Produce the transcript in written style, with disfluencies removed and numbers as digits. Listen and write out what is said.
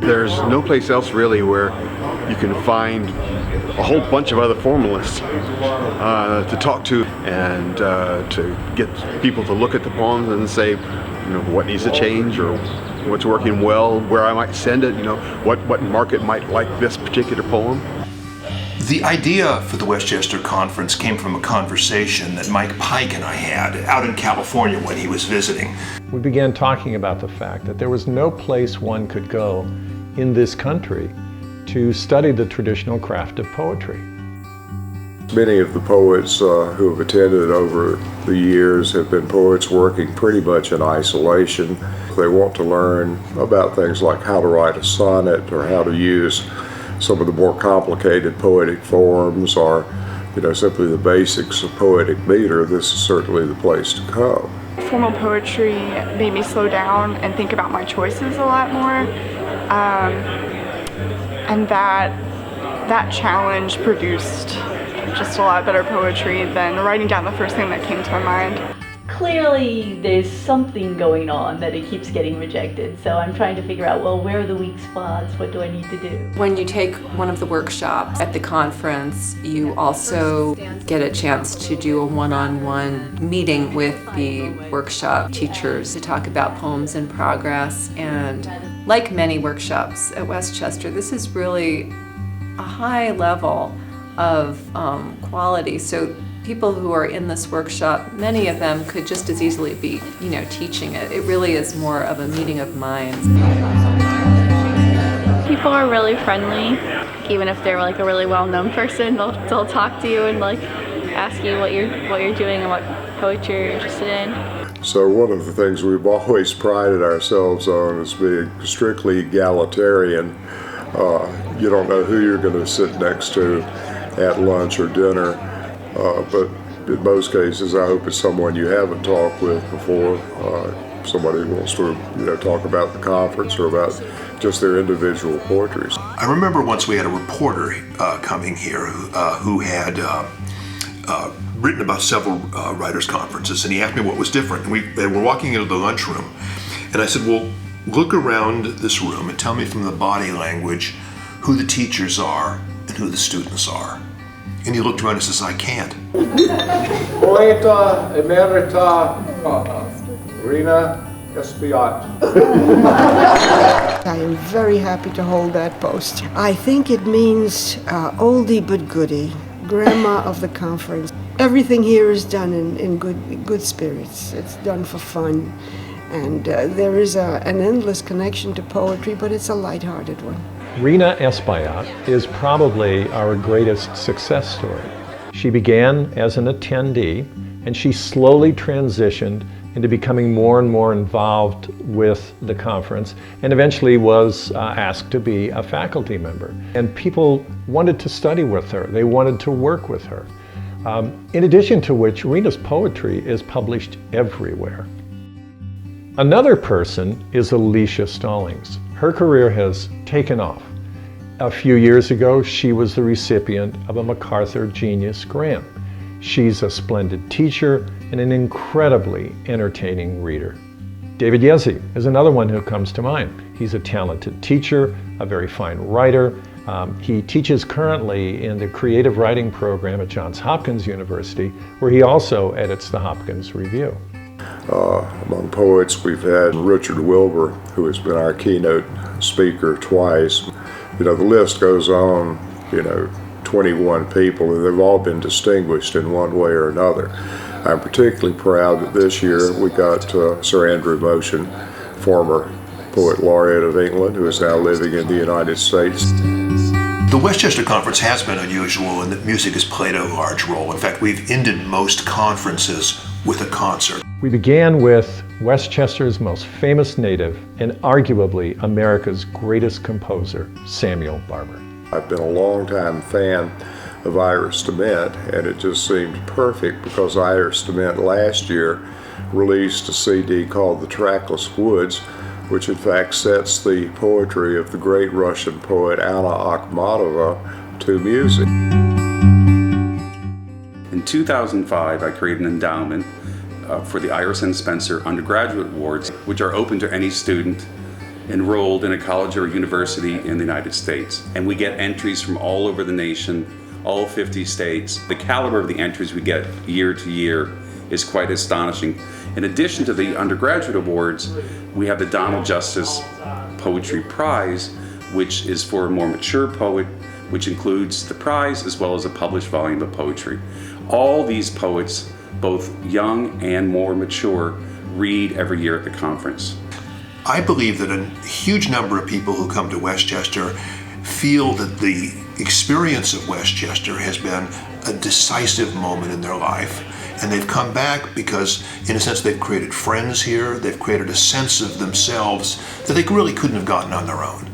There's no place else really where you can find a whole bunch of other formalists to talk to and to get people to look at the poems and say, what needs to change or what's working well, where I might send it, what market might like this particular poem. The idea for the Westchester Conference came from a conversation that Mike Pike and I had out in California when he was visiting. We began talking about the fact that there was no place one could go in this country to study the traditional craft of poetry. Many of the poets who have attended over the years have been poets working pretty much in isolation. They want to learn about things like how to write a sonnet or how to use some of the more complicated poetic forms or, simply the basics of poetic meter. This is certainly the place to come. Formal poetry made me slow down and think about my choices a lot more. And that challenge produced just a lot better poetry than writing down the first thing that came to my mind. Clearly there's something going on that it keeps getting rejected, so I'm trying to figure out, well, where are the weak spots? What do I need to do? When you take one of the workshops at the conference, you also get a chance to do a one-on-one meeting with the workshop teachers to talk about poems in progress. And like many workshops at Westchester, this is really a high level of quality. So people who are in this workshop, many of them could just as easily be, teaching it. It really is more of a meeting of minds. People are really friendly. Even if they're like a really well-known person, they'll talk to you and ask you what you're doing and what poetry you're interested in. So one of the things we've always prided ourselves on is being strictly egalitarian. You don't know who you're going to sit next to at lunch or dinner, but in most cases I hope it's someone you haven't talked with before, somebody who wants to talk about the conference or about just their individual poetry. I remember once we had a reporter coming here who had written about several writers' conferences, and he asked me what was different. And they were walking into the lunchroom, and I said, well, look around this room and tell me from the body language who the teachers are and who the students are. And he looked around and says, I can't. Poeta Emerita Rina Espiat. I am very happy to hold that post. I think it means oldie but goodie, grandma of the conference. Everything here is done in good spirits. It's done for fun. And there is an endless connection to poetry, but it's a lighthearted one. Rina Espiat is probably our greatest success story. She began as an attendee, and she slowly transitioned into becoming more and more involved with the conference, and eventually was asked to be a faculty member. And people wanted to study with her. They wanted to work with her. In addition to which, Rina's poetry is published everywhere. Another person is Alicia Stallings. Her career has taken off. A few years ago, she was the recipient of a MacArthur Genius Grant. She's a splendid teacher and an incredibly entertaining reader. David Yezzi is another one who comes to mind. He's a talented teacher, a very fine writer. He teaches currently in the creative writing program at Johns Hopkins University, where he also edits the Hopkins Review. Among poets, we've had Richard Wilbur, who has been our keynote speaker twice. The list goes on, 21 people, and they've all been distinguished in one way or another. I'm particularly proud that this year we got Sir Andrew Motion, former poet laureate of England, who is now living in the United States. The Westchester Conference has been unusual in that music has played a large role. In fact, we've ended most conferences with a concert. We began with Westchester's most famous native and arguably America's greatest composer, Samuel Barber. I've been a long-time fan of Iris DeMent, and it just seemed perfect because Iris DeMent last year released a CD called The Trackless Woods, which in fact sets the poetry of the great Russian poet Anna Akhmatova to music. In 2005, I created an endowment for the Iris N. Spencer Undergraduate Awards, which are open to any student enrolled in a college or university in the United States. And we get entries from all over the nation, all 50 states. The caliber of the entries we get year to year is quite astonishing. In addition to the undergraduate awards, we have the Donald Justice Poetry Prize, which is for a more mature poet, which includes the prize as well as a published volume of poetry. All these poets, both young and more mature, read every year at the conference. I believe that a huge number of people who come to Westchester feel that the experience of Westchester has been a decisive moment in their life. And they've come back because, in a sense, they've created friends here, they've created a sense of themselves that they really couldn't have gotten on their own.